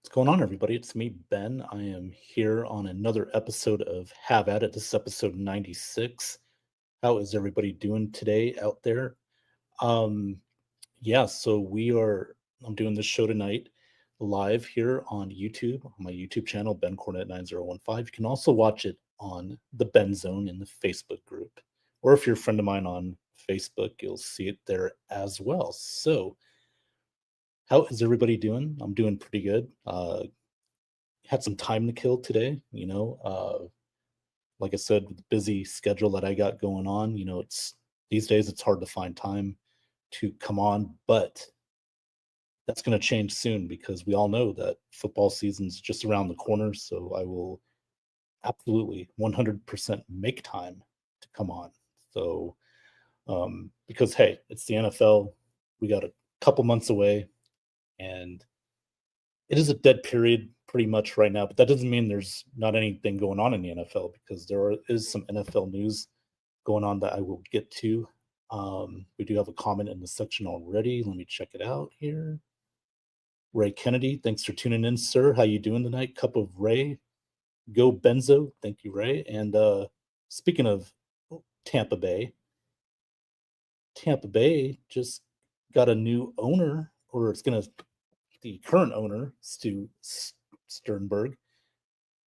What's going on, everybody? It's me, Ben. I am here on another episode of Have At It. This is episode 96. How is everybody doing today out there? Um, yeah, so I'm doing this show tonight live here on YouTube, on my YouTube channel, Ben Cornet 9015. You can also watch it on the Ben Zone in the Facebook group. Or if you're a friend of mine on Facebook, you'll see it there as well. So, how is everybody doing? I'm doing pretty good. Had some time to kill today, like I said, with the busy schedule that I got going on, it's these days it's hard to find time to come on, but that's going to change soon because we all know that football season's just around the corner. So I will absolutely 100% make time to come on. So, because hey, it's the NFL, we got a couple months away, and it is a dead period pretty much right now, but that doesn't mean there's not anything going on in the NFL because is some NFL news going on that I will get to. We do have a comment in the section already. Let me check it out here. Ray Kennedy, thanks for tuning in, sir. How you doing tonight? Cup of Ray. Go Benzo. Thank you, Ray. And speaking of Tampa Bay, Tampa Bay just got a new owner, or it's going to the current owner, Stu Sternberg,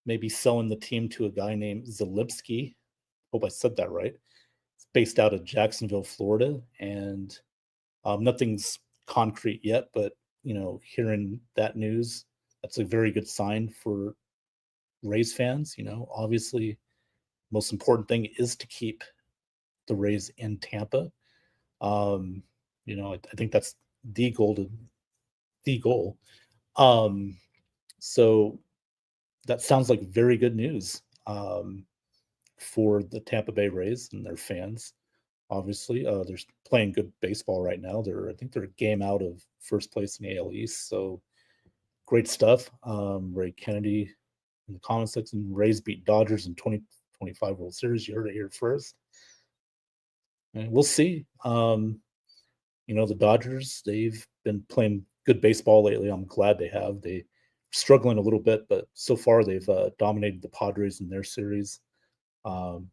maybe selling the team to a guy named Zalipski. Hope I said that right. It's based out of Jacksonville, Florida, and nothing's concrete yet. But hearing that news, that's a very good sign for Rays fans. Obviously, most important thing is to keep the Rays in Tampa. Um, I think that's the goal. The goal. Um, so that sounds like very good news for the Tampa Bay Rays and their fans. Obviously, they're playing good baseball right now. I think they're a game out of first place in the AL East. So great stuff. Ray Kennedy in the comment section. Rays beat Dodgers in 2025 World Series. You heard it here first. And we'll see. The Dodgers, they've been playing good baseball lately. I'm glad they have. They struggling a little bit, but so far they've dominated the Padres in their series. Um,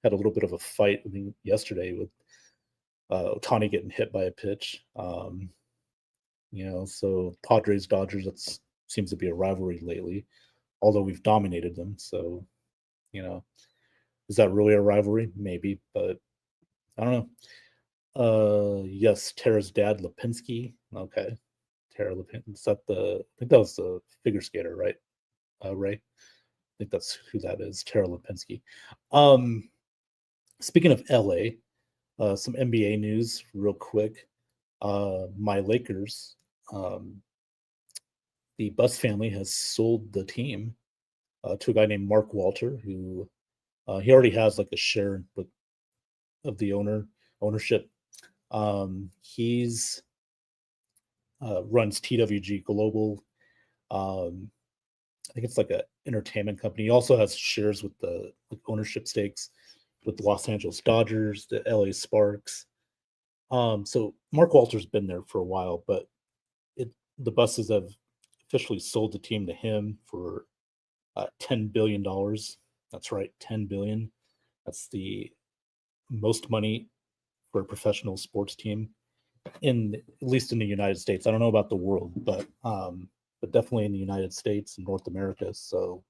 had a little bit of a fight yesterday with Ohtani getting hit by a pitch. So Padres Dodgers, that seems to be a rivalry lately, although we've dominated them. So, you know, is that really a rivalry? Maybe, but I don't know. Yes, Tara's dad, Lipinski. Okay, Tara Lipinski. Is that I think that was the figure skater, right? Ray. I think that's who that is, Tara Lipinski. Um, Speaking of LA, some NBA news real quick. My Lakers, um, the Buss family has sold the team to a guy named Mark Walter, who he already has like a share of the ownership. He's runs TWG Global. Um, I think it's like a entertainment company. He also has shares with the ownership stakes with the Los Angeles Dodgers, the LA Sparks. So Mark Walter's been there for a while, but the Busses have officially sold the team to him for $10 billion. That's right, 10 billion. That's the most money for a professional sports team at least in the United States. I don't know about the world, but definitely in the United States and North America. So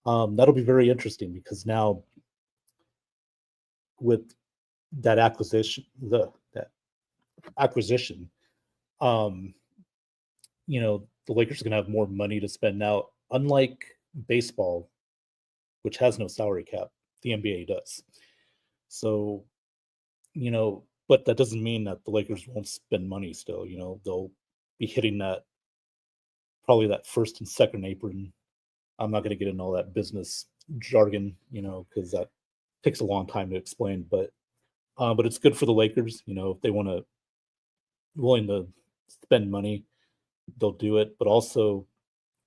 that'll be very interesting because now with that that acquisition, um, the Lakers are going to have more money to spend now. Unlike baseball, which has no salary cap, the NBA does. So, but that doesn't mean that the Lakers won't spend money still. They'll be hitting that first and second apron. I'm not going to get into all that business jargon, because that takes a long time to explain. But it's good for the Lakers. If they want to willing to spend money, they'll do it. But also,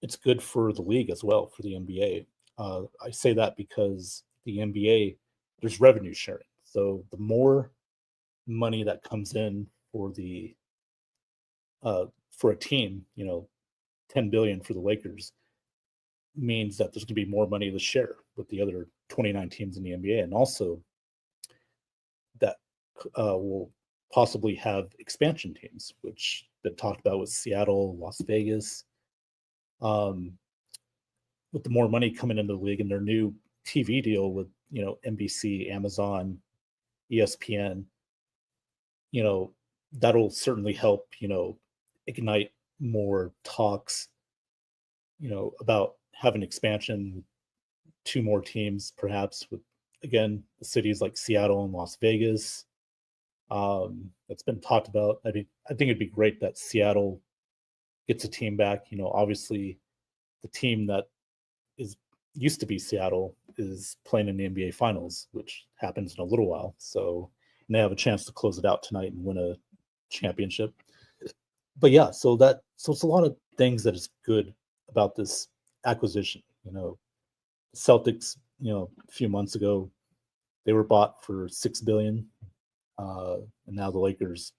it's good for the league as well, for the NBA. I say that because the NBA, there's revenue sharing. So the more money that comes in for a team, $10 billion for the Lakers means that there's going to be more money to share with the other 29 teams in the NBA, and also that will possibly have expansion teams, which been talked about with Seattle, Las Vegas. With the more money coming into the league and their new TV deal with NBC, Amazon, ESPN, that'll certainly help ignite more talks about having expansion, 2 more teams perhaps with, again, the cities like Seattle and Las Vegas. That's been talked about. I think it'd be great that Seattle gets a team back. Obviously the team that used to be Seattle is playing in the NBA Finals, which happens in a little while. So, and they have a chance to close it out tonight and win a championship. But yeah, so it's a lot of things that is good about this acquisition. Celtics, a few months ago, they were bought for $6 billion, and now the Lakers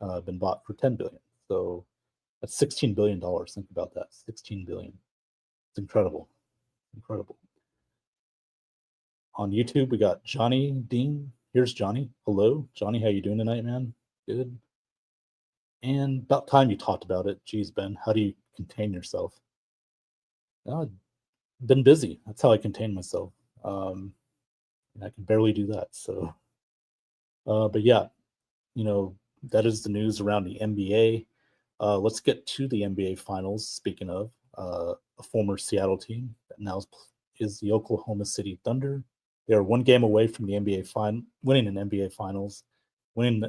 have been bought for $10 billion. So that's $16 billion. Think about that, $16 billion. It's incredible. On YouTube, we got Johnny Dean. Here's Johnny. Hello, Johnny. How you doing tonight, man? Good. And about time you talked about it. Geez, Ben, how do you contain yourself? I've been busy. That's how I contain myself. And I can barely do that. So, but yeah, that is the news around the NBA. Let's get to the NBA Finals. Speaking of a former Seattle team that now is the Oklahoma City Thunder. They are 1 game away from the winning an NBA Finals, winning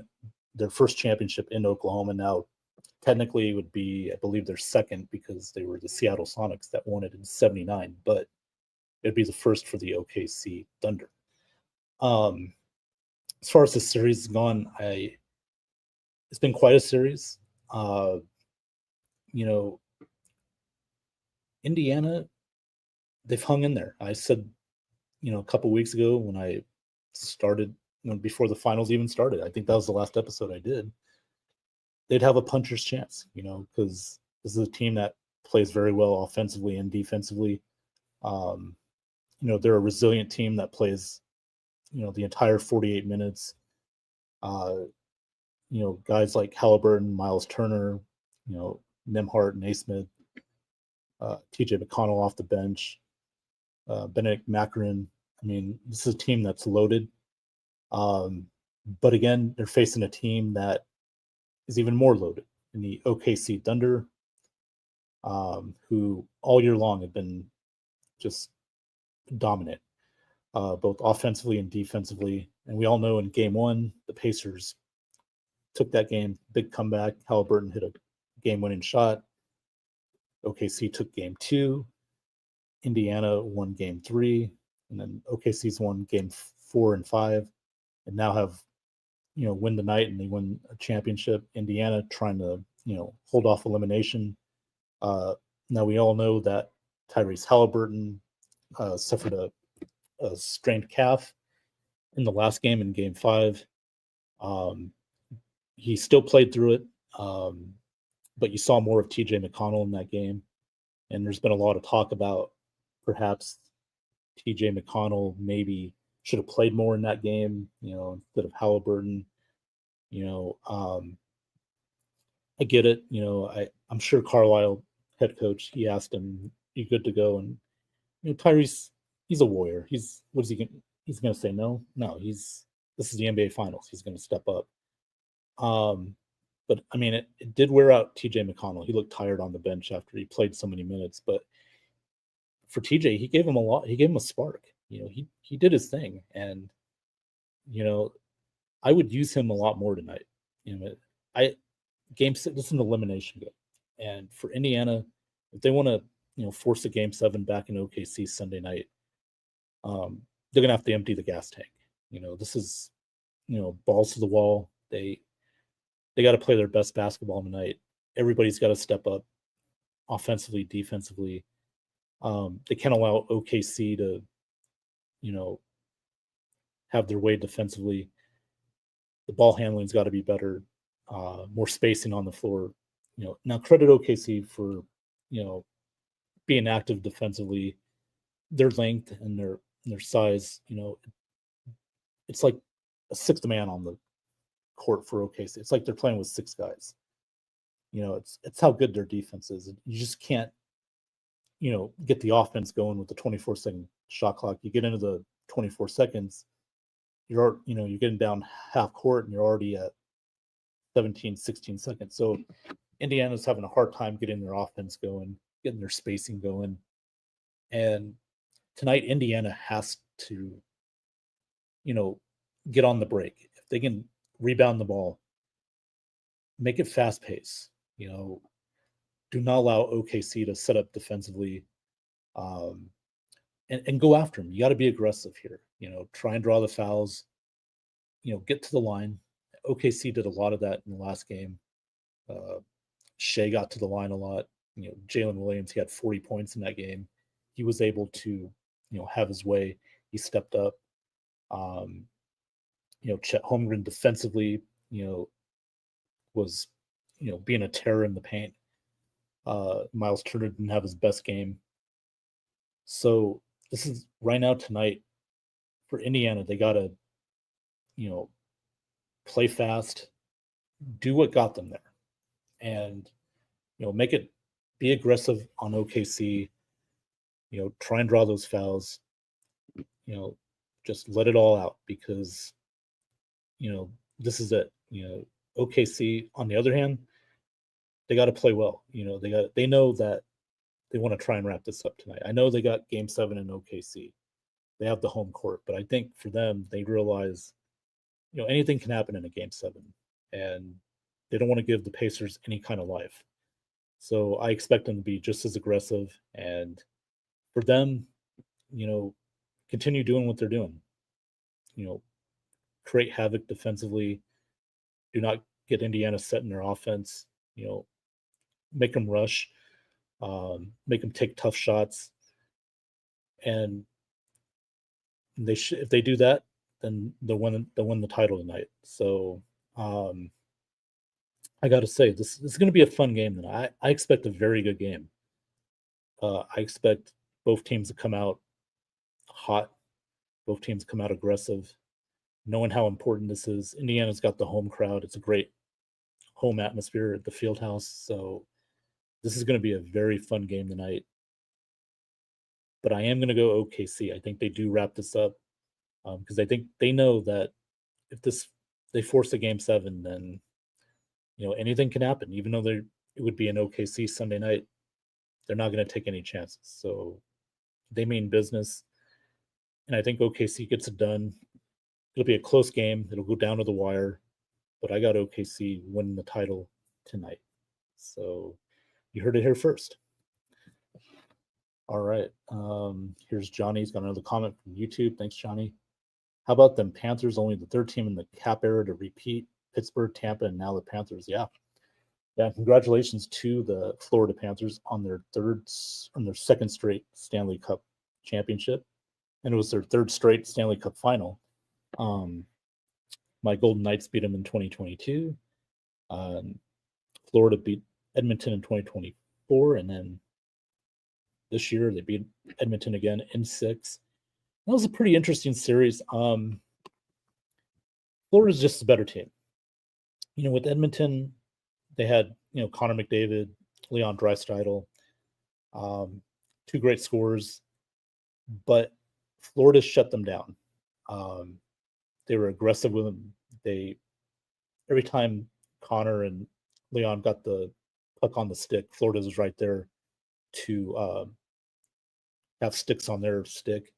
their first championship in Oklahoma. Now, technically, it would be, I believe, their second because they were the Seattle Sonics that won it in '79, but it'd be the first for the OKC Thunder. As far as the series has gone, it's been quite a series. Indiana, they've hung in there. I said, a couple weeks ago when I started, before the finals even started, I think that was the last episode I did, they'd have a puncher's chance, because this is a team that plays very well offensively and defensively. They're a resilient team that plays, the entire 48 minutes. Guys like Halliburton, Miles Turner, Nembhard, Naismith, TJ McConnell off the bench, Benedict Mathurin. I mean, this is a team that's loaded. But again, they're facing a team that is even more loaded in the OKC Thunder, who all year long have been just dominant, both offensively and defensively. And we all know in game 1, the Pacers took that game, big comeback. Halliburton hit a game-winning shot. OKC took game 2. Indiana won game 3. And then OKC's won game 4 and 5. And now have, win the night and they win a championship. Indiana trying to, hold off elimination. Now we all know that Tyrese Halliburton suffered a strained calf in the last game in game 5. He still played through it, but you saw more of TJ McConnell in that game. And there's been a lot of talk about perhaps TJ McConnell maybe should have played more in that game, instead of Halliburton. I get it. I'm sure Carlisle, head coach, he asked him, "You good to go?" And Tyrese, he's a warrior. He's going to say no? No, this is the NBA Finals. He's going to step up. But I mean, it did wear out TJ McConnell. He looked tired on the bench after he played so many minutes. But for TJ, he gave him a lot. He gave him a spark. He did his thing, and I would use him a lot more tonight. Game 6, this is an elimination game, and for Indiana, if they want to force a game 7 back in OKC Sunday night, they're gonna have to empty the gas tank. This is balls to the wall. They got to play their best basketball tonight. Everybody's got to step up offensively, defensively. They can't allow OKC to have their way defensively. The ball handling's got to be better, more spacing on the floor. Now credit OKC for, you know, being active defensively. Their length and their size, it's like a sixth man on the court for OKC. It's like they're playing with six guys. It's how good their defense is. You just can't, get the offense going with the 24-second shot clock. You get into the 24 seconds, you're getting down half court and you're already at 17, 16 seconds. So Indiana's having a hard time getting their offense going, getting their spacing going. And tonight, Indiana has to, get on the break. If they can rebound the ball, make it fast pace, do not allow OKC to set up defensively, and go after them. You got to be aggressive here. Try and draw the fouls. Get to the line. OKC did a lot of that in the last game. Shea got to the line a lot. Jalen Williams, he had 40 points in that game. He was able to, have his way. He stepped up. Chet Holmgren defensively, was, being a terror in the paint. Miles Turner didn't have his best game. So this is right now tonight for Indiana. They got to, play fast, do what got them there, and make it be aggressive on OKC. Try and draw those fouls. Just let it all out because this is it. OKC on the other hand, they got to play well. They know that they want to try and wrap this up tonight. I know they got Game 7 in OKC. They have the home court, but I think for them, they realize anything can happen in a Game 7, and they don't want to give the Pacers any kind of life. So I expect them to be just as aggressive, and for them, continue doing what they're doing. Create havoc defensively. Do not get Indiana set in their offense. Make them rush, make them take tough shots, and if they do that, then they'll win the title tonight. So I got to say, this is going to be a fun game tonight. I expect a very good game. I expect both teams to come out hot, both teams come out aggressive, knowing how important this is. Indiana's got the home crowd. It's a great home atmosphere at the field house. So this is going to be a very fun game tonight. But I am going to go OKC. I think they do wrap this up because I think they know that if they force a Game 7, then anything can happen. Even though it would be an OKC Sunday night, they're not going to take any chances. So they mean business, and I think OKC gets it done. It'll be a close game. It'll go down to the wire, but I got OKC winning the title tonight. So you heard it here first. All right. Here's Johnny. He's got another comment from YouTube. Thanks, Johnny. How about them Panthers? Only the third team in the cap era to repeat. Pittsburgh, Tampa, and now the Panthers. Yeah. Congratulations to the Florida Panthers on their second straight Stanley Cup championship, and it was their third straight Stanley Cup final. My Golden Knights beat them in 2022. Florida beat Edmonton in 2024, and then this year they beat Edmonton again in 6. That was a pretty interesting series. Florida's just a better team. With Edmonton, they had Connor McDavid, Leon Draisaitl, 2 great scorers, but Florida shut them down. They were aggressive with them. Every time Connor and Leon got the puck on the stick, Florida was right there to have sticks on their stick.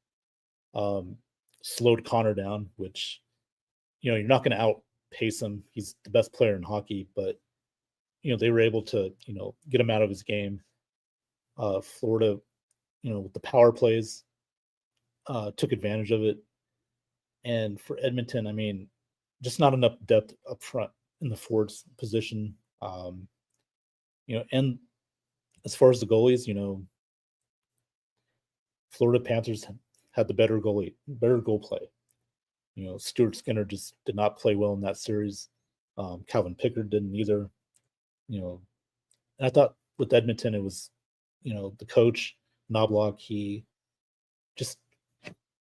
Slowed Connor down, which you're not going to outpace him. He's the best player in hockey, but they were able to get him out of his game. Florida, with the power plays, took advantage of it. And for Edmonton, I mean, just not enough depth up front in the forwards position. And as far as the goalies, Florida Panthers had the better goal play. Stuart Skinner just did not play well in that series. Calvin Pickard didn't either. And I thought with Edmonton, it was, the coach, Knobloch, he just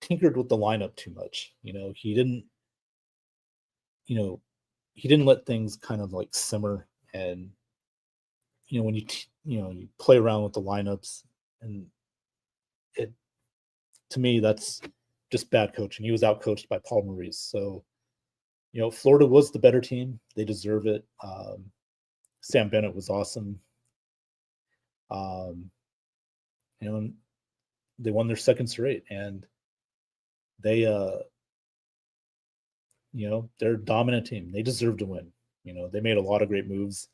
tinkered with the lineup too much. You know, he didn't let things kind of like simmer. And, when you play around with the lineups, and it, to me, that's just bad coaching. He was outcoached by Paul Maurice. So, Florida was the better team. They deserve it. Sam Bennett was awesome. Um, and they won their second straight, and they, they're a dominant team. They deserve to win. They made a lot of great moves.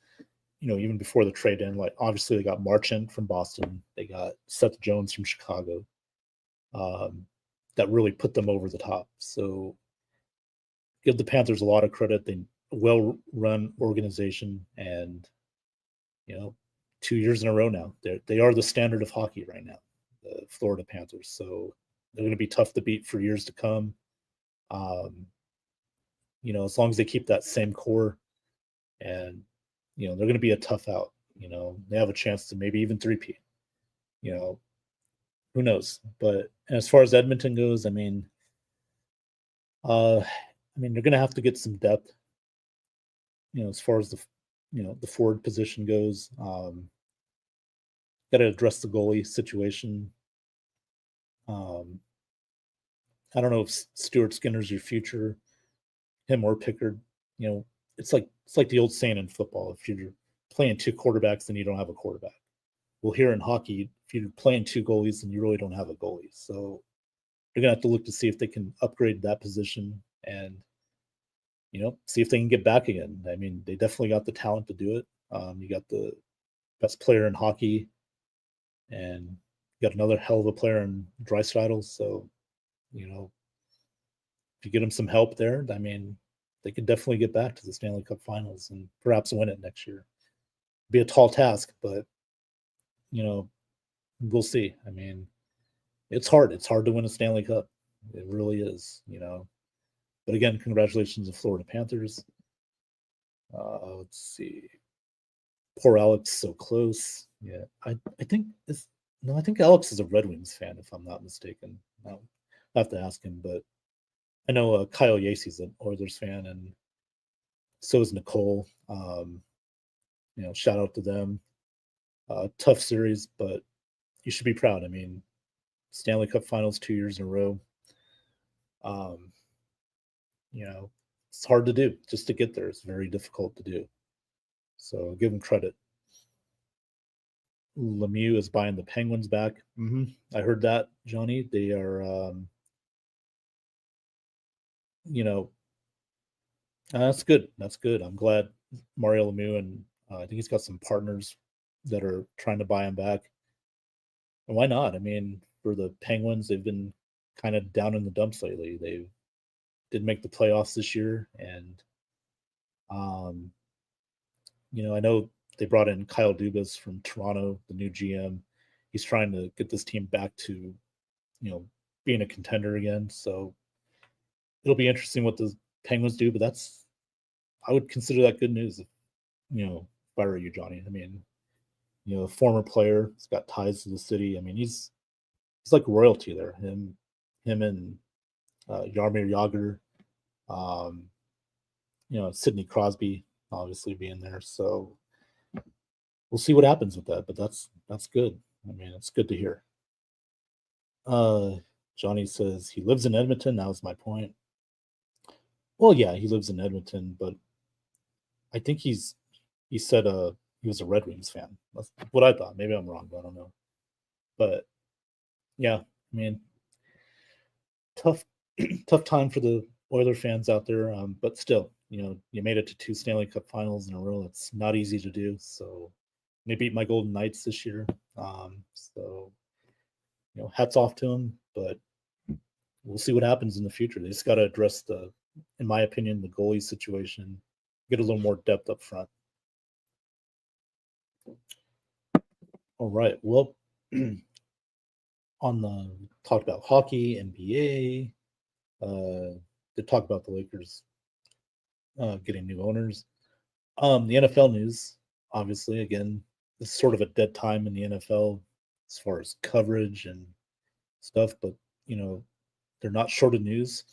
Even before the trade in, like obviously they got Marchant from Boston, they got Seth Jones from Chicago. That really put them over the top. So give the Panthers a lot of credit. They well-run organization, and 2 years in a row now, they are the standard of hockey right now, the Florida Panthers. So they're going to be tough to beat for years to come. As long as they keep that same core, and they're going to be a tough out. They have a chance to maybe even three-peat. Who knows? But as far as Edmonton goes, they're going to have to get some depth. As far as the forward position goes, got to address the goalie situation. I don't know if Stuart Skinner's your future, him or Pickard. It's like the old saying in football: if you're playing two quarterbacks, then you don't have a quarterback. Well, here in hockey, if you're playing two goalies, then you really don't have a goalie. So they're gonna have to look to see if they can upgrade that position and see if they can get back again. They definitely got the talent to do it. You got the best player in hockey, and you got another hell of a player in Draisaitl. So, if you get them some help there, they could definitely get back to the Stanley Cup Finals and perhaps win it next year. Be a tall task, but we'll see. It's hard. It's hard to win a Stanley Cup. It really is. But again, congratulations to Florida Panthers. Let's see. Poor Alex, so close. Yeah, I think I think Alex is a Red Wings fan, if I'm not mistaken. I'll have to ask him, but I know Kyle Yacy's an Oilers fan, and so is Nicole. Shout out to them. Tough series, but you should be proud. Stanley Cup Finals 2 years in a row. It's hard to do just to get there. It's very difficult to do. So give them credit. Lemieux is buying the Penguins back. I heard that, Johnny. They are, that's good. That's good. I'm glad Mario Lemieux, and I think he's got some partners that are trying to buy him back. And why not? For the Penguins, they've been kind of down in the dumps lately. They did make the playoffs this year, and I know they brought in Kyle Dubas from Toronto, the new GM. He's trying to get this team back to, being a contender again. So it'll be interesting what the Penguins do, but I would consider that good news if I were you, Johnny. A former player, he's got ties to the city. He's like royalty there. Him and Jaromir Jagr, Sidney Crosby obviously being there. So we'll see what happens with that, but that's good. It's good to hear. Johnny says he lives in Edmonton. That was my point. Well, yeah, he lives in Edmonton, but I think he said he was a Red Wings fan. That's what I thought. Maybe I'm wrong, but I don't know. But yeah, tough tough time for the Oiler fans out there. But still, you made it to 2 Stanley Cup Finals in a row. It's not easy to do. So they beat my Golden Knights this year. So hats off to them. But we'll see what happens in the future. They just got to address in my opinion, the goalie situation. Get a little more depth up front. All right. Well, talked about hockey, NBA. They talked about the Lakers getting new owners. The NFL news, obviously, again, it's sort of a dead time in the NFL as far as coverage and stuff, but they're not short of news.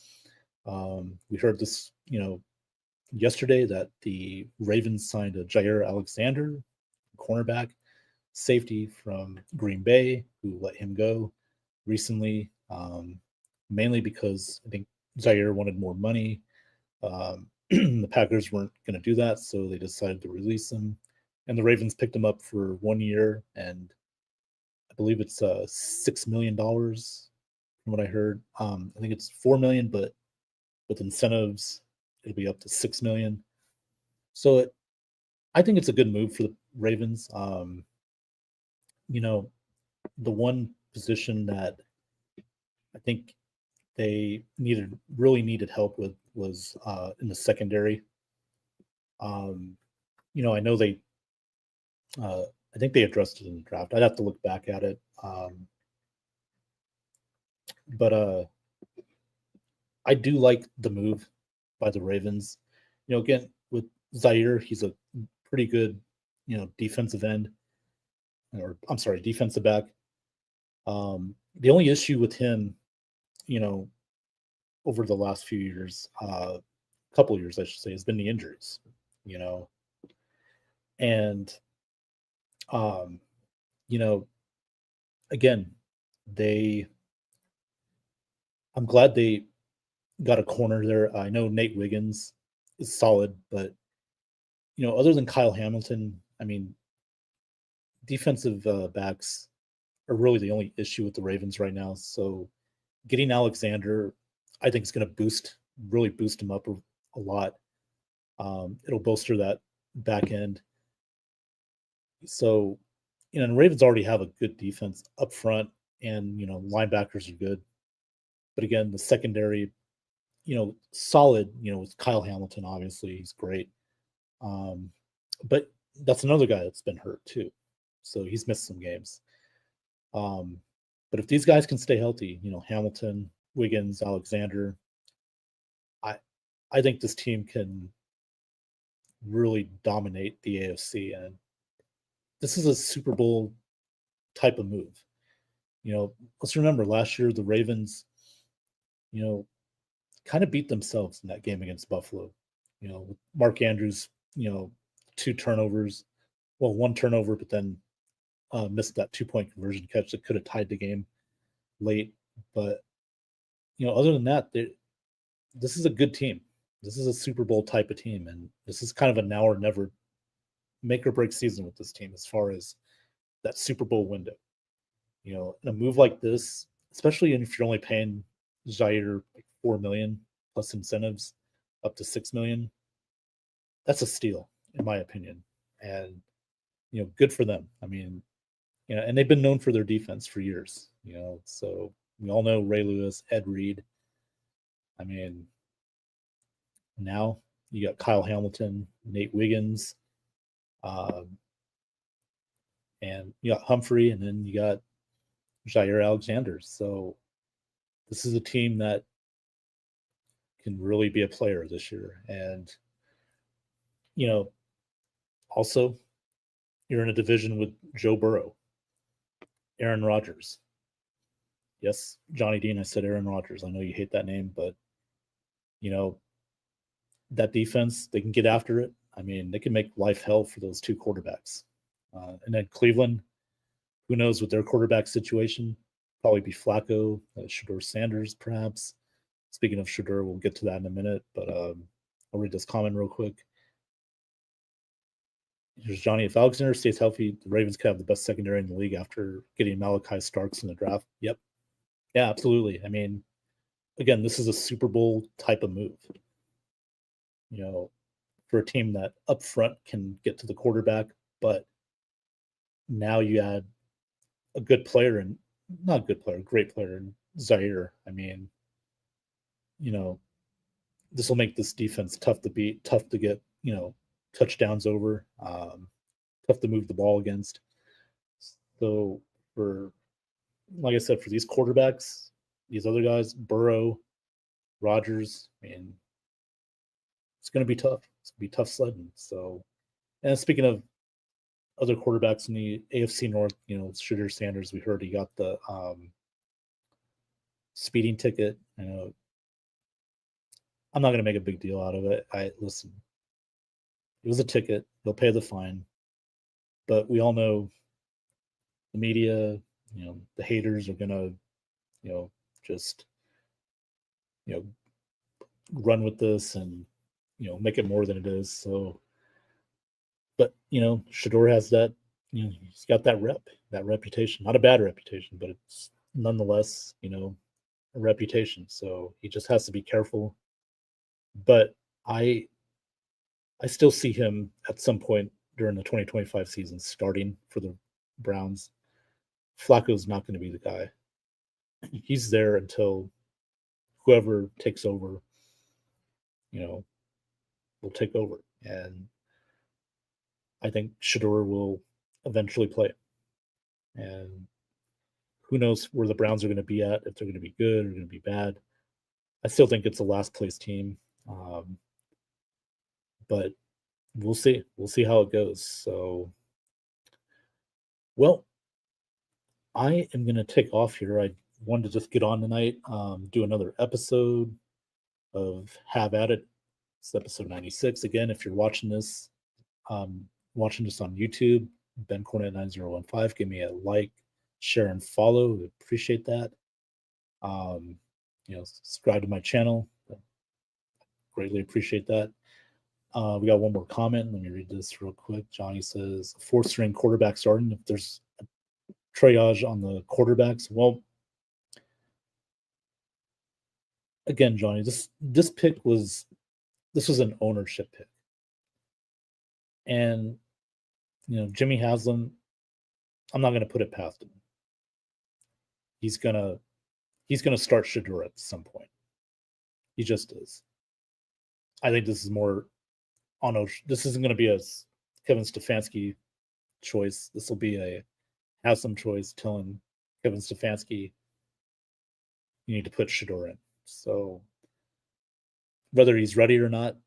We heard this, yesterday that the Ravens signed a Jair Alexander, cornerback, safety from Green Bay, who let him go recently, mainly because I think Jair wanted more money. The Packers weren't going to do that, so they decided to release him. And the Ravens picked him up for 1 year, and I believe it's $6 million from what I heard. I think it's 4 million, but with incentives, it'll be up to 6 million. So I think it's a good move for the Ravens. The one position that I think they really needed help with was in the secondary. I know I think they addressed it in the draft. I'd have to look back at it. But I do like the move by the Ravens. Again, with Jair, he's a pretty good, defensive end, or I'm sorry, defensive back. The only issue with him, over the last few years, couple years, I should say, has been the injuries, and, um, you know, again, they, I'm glad they got a corner there. I know Nate Wiggins is solid, but other than Kyle Hamilton, I mean, defensive backs are really the only issue with the Ravens right now. So getting Alexander, I think is going to really boost him up a lot. It'll bolster that back end. So, and the Ravens already have a good defense up front, and linebackers are good. But again, the secondary, solid. With Kyle Hamilton, obviously he's great. But that's another guy that's been hurt too, so he's missed some games. But if these guys can stay healthy, Hamilton, Wiggins, Alexander, I I think this team can really dominate the AFC, and this is a Super Bowl type of move. Let's remember last year the Ravens, you know, kind of beat themselves in that game against Buffalo. With Mark Andrews, 2 turnovers, well, 1 turnover, but then missed that 2-point conversion catch that could have tied the game late. But other than that, this is a good team. This is a Super Bowl type of team, and this is kind of a now or never make or break season with this team as far as that Super Bowl window. In a move like this, especially if you're only paying Jair like 4 million plus incentives up to 6 million, that's a steal in my opinion. And good for them. I mean, and they've been known for their defense for years. So we all know Ray Lewis, Ed Reed. I mean, now you got Kyle Hamilton, Nate Wiggins, and you got Humphrey, and then you got Jair Alexander. So this is a team that can really be a player this year. And also you're in a division with Joe Burrow, Aaron Rodgers. Yes, Johnny Dean, I said Aaron Rodgers. I know you hate that name, but that defense, they can get after it. I mean, they can make life hell for those two quarterbacks. And then Cleveland, who knows with their quarterback situation? Probably be Flacco, Shedeur Sanders, perhaps. Speaking of Shedeur, we'll get to that in a minute, but I'll read this comment real quick. Here's Johnny. If Alexander stays healthy, the Ravens could have the best secondary in the league after getting Malachi Starks in the draft. Yep. Yeah, absolutely. I mean, again, this is a Super Bowl type of move. For a team that up front can get to the quarterback, but now you add a good player and not a good player, great player in Jair. I mean, this will make this defense tough to beat, tough to get, touchdowns over, tough to move the ball against. So like I said, for these quarterbacks, these other guys, Burrow, Rodgers, I mean, it's going to be tough. It's going to be tough sledding. So, and speaking of other quarterbacks in the AFC North, Shedeur Sanders, we heard he got the speeding ticket. I'm not going to make a big deal out of it. Listen, it was a ticket. He'll pay the fine. But we all know the media, the haters are going to, just, run with this and, make it more than it is. So, but, Shedeur has that, he's got that reputation, not a bad reputation, but it's nonetheless, a reputation. So he just has to be careful. But I still see him at some point during the 2025 season starting for the Browns. Flacco's not going to be the guy. He's there until whoever takes over, will take over. And I think Shedeur will eventually play. And who knows where the Browns are going to be at, if they're going to be good or going to be bad. I still think it's a last place team. But we'll see. We'll see how it goes. So, well, I am going to take off here. I wanted to just get on tonight, do another episode of Have At It. It's episode 96. Again, if you're watching this on YouTube, Ben Cornett 9015, give me a like, share, and follow. We appreciate that. Subscribe to my channel. Greatly appreciate that. We got one more comment. Let me read this real quick. Johnny says, fourth string quarterback starting. If there's a triage on the quarterbacks, well, again, Johnny, this pick was an ownership pick. And, Jimmy Haslam, I'm not going to put it past him. He's going to start Shedeur at some point. He just is. I think this is more this isn't going to be a Kevin Stefanski choice. This will be a Haslam choice telling Kevin Stefanski you need to put Shedeur in. So whether he's ready or not,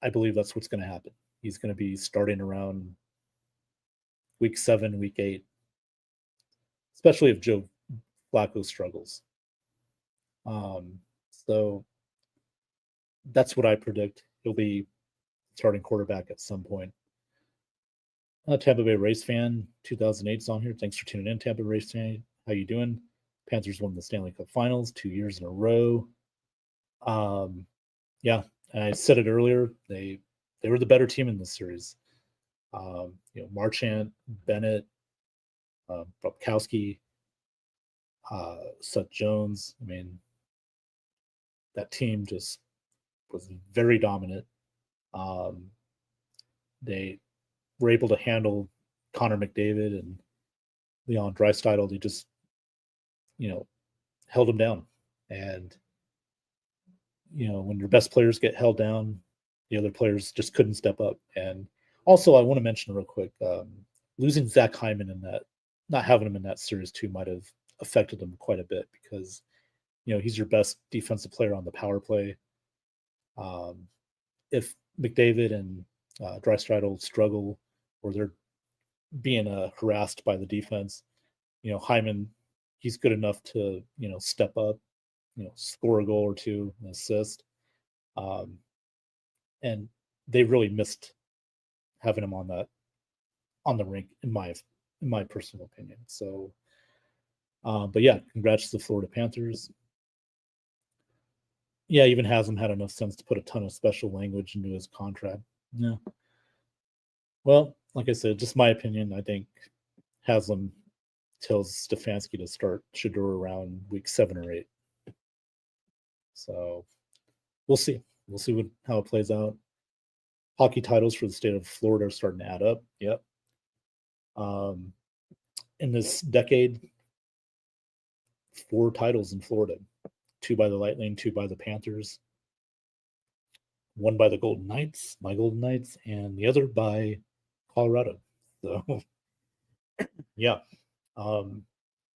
I believe that's what's going to happen. He's going to be starting around week 7, week 8, especially if Joe Flacco struggles. So that's what I predict. He'll be starting quarterback at some point. Tampa Bay Rays fan 2008's on here. Thanks for tuning in, Tampa Bay Rays fan. How you doing? Panthers won the Stanley Cup Finals 2 years in a row. Yeah, and I said it earlier. They were the better team in this series. Marchant, Bennett, Bobkowski, Seth Jones. I mean, that team just was very dominant. They were able to handle Connor McDavid and Leon Draisaitl. They just, held them down. And, when your best players get held down, the other players just couldn't step up. And also, I want to mention real quick, losing Zach Hyman in that, not having him in that series too, might have affected them quite a bit because, he's your best defensive player on the power play. If McDavid and Draisaitl struggle or they're being harassed by the defense, Hyman, he's good enough to, step up, score a goal or two, an assist. And they really missed having him on the rink, in my personal opinion. So, but yeah, congrats to the Florida Panthers. Yeah, even Haslam had enough sense to put a ton of special language into his contract. Yeah. Well, like I said, just my opinion. I think Haslam tells Stefanski to start Shedeur around week 7 or 8. So we'll see. We'll see how it plays out. Hockey titles for the state of Florida are starting to add up. Yep. In this decade, 4 titles in Florida. 2 by the Lightning, 2 by the Panthers, 1 by the Golden Knights, my Golden Knights, and the other by Colorado. So, yeah.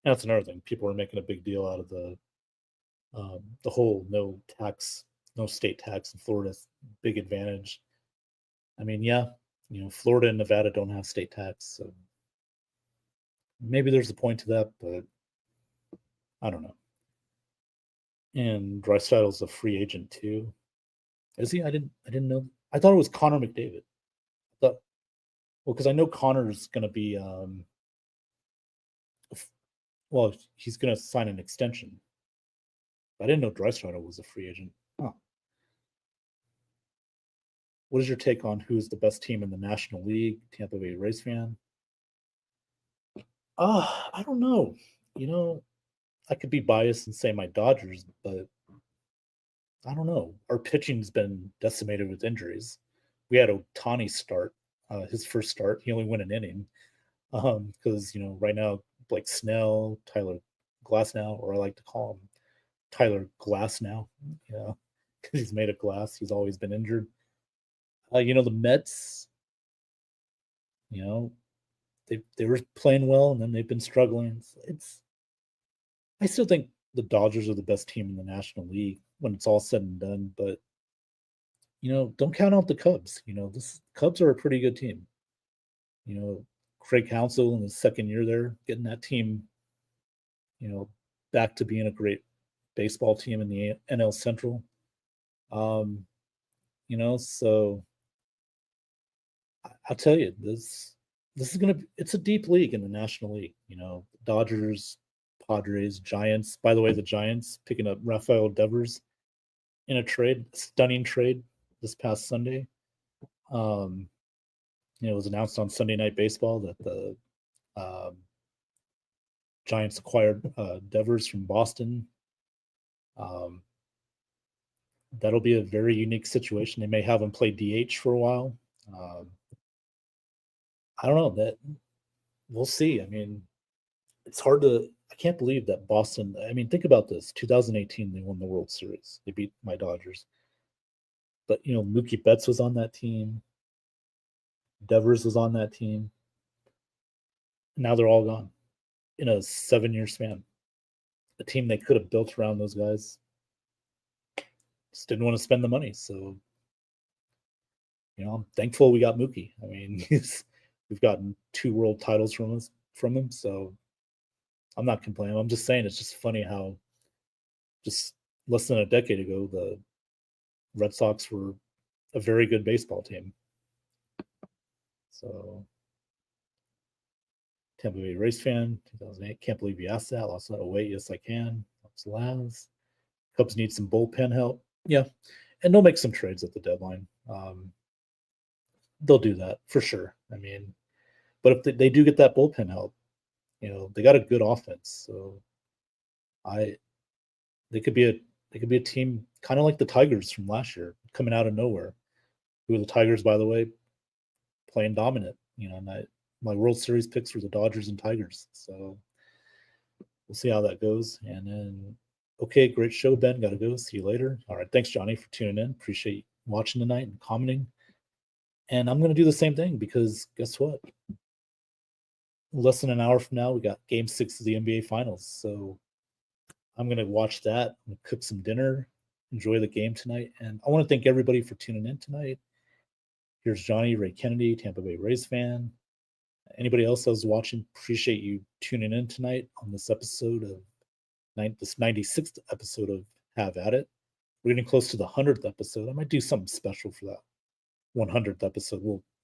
That's another thing. People are making a big deal out of the whole no state tax in Florida. Big advantage. I mean, yeah, Florida and Nevada don't have state tax, so maybe there's a point to that, but I don't know. And Dreisaitl's a free agent too. Is he? I didn't know. I thought it was Connor McDavid. Well, because I know Connor's going to be well, he's going to sign an extension. I didn't know Draisaitl was a free agent. Huh. What is your take on who's the best team in the National League? Tampa Bay Rays fan. I don't know. I could be biased and say my Dodgers, but I don't know. Our pitching's been decimated with injuries. We had Ohtani start his first start. He only went an inning because right now Blake Snell, Tyler Glasnow, or I like to call him Tyler Glasnow, because he's made of glass. He's always been injured. The Mets, they were playing well and then they've been struggling. I still think the Dodgers are the best team in the National League when it's all said and done, but don't count out the Cubs. This Cubs are a pretty good team. Craig Counsell in his second year there, getting that team, back to being a great baseball team in the NL Central. So I'll tell you, this is it's a deep league in the National League. Dodgers, Padres, Giants. By the way, the Giants picking up Rafael Devers in a stunning trade this past Sunday. It was announced on Sunday Night Baseball that the Giants acquired Devers from Boston. That'll be a very unique situation. They may have him play DH for a while. I don't know. That we'll see. I mean, it's hard to. I can't believe that Boston. I mean, think about this. 2018, they won the World Series. They beat my Dodgers. But Mookie Betts was on that team. Devers was on that team. Now they're all gone in a 7-year span. The team they could have built around those guys just didn't want to spend the money. So, I'm thankful we got Mookie. I mean, we've gotten 2 world titles from him. So I'm not complaining. I'm just saying it's just funny how just less than a decade ago, the Red Sox were a very good baseball team. So Tampa Bay Rays fan, 2008. Can't believe you asked that. Lost a lot of weight. Yes, I can. Helps Laz. Cubs need some bullpen help. Yeah. And they'll make some trades at the deadline. They'll do that for sure. I mean, but if they do get that bullpen help, they got a good offense. So they could be a team kind of like the Tigers from last year, coming out of nowhere. Who are the Tigers, by the way, playing dominant. My World Series picks were the Dodgers and Tigers. So we'll see how that goes. And then, okay, great show, Ben. Got to go. See you later. All right. Thanks, Johnny, for tuning in. Appreciate you watching tonight and commenting. And I'm going to do the same thing because guess what? Less than an hour from now, we got Game 6 of the NBA Finals. So I'm going to watch that. I'm going to cook some dinner, enjoy the game tonight. And I want to thank everybody for tuning in tonight. Here's Johnny Ray Kennedy, Tampa Bay Rays fan. Anybody else that was watching, appreciate you tuning in tonight on this episode of this 96th episode of Have At It. We're getting close to the 100th episode. I might do something special for that 100th episode.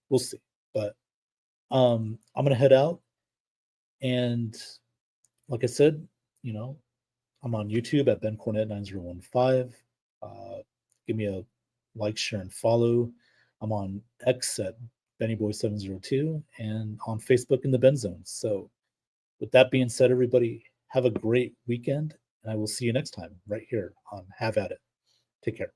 We'll see. But I'm gonna head out, and like I said, I'm on YouTube at Ben Cornett 9015. Give me a like, share, and follow. I'm on X at BennyBoy702 and on Facebook in the Ben Zone. So with that being said, everybody, have a great weekend, and I will see you next time right here on Have At It. Take care.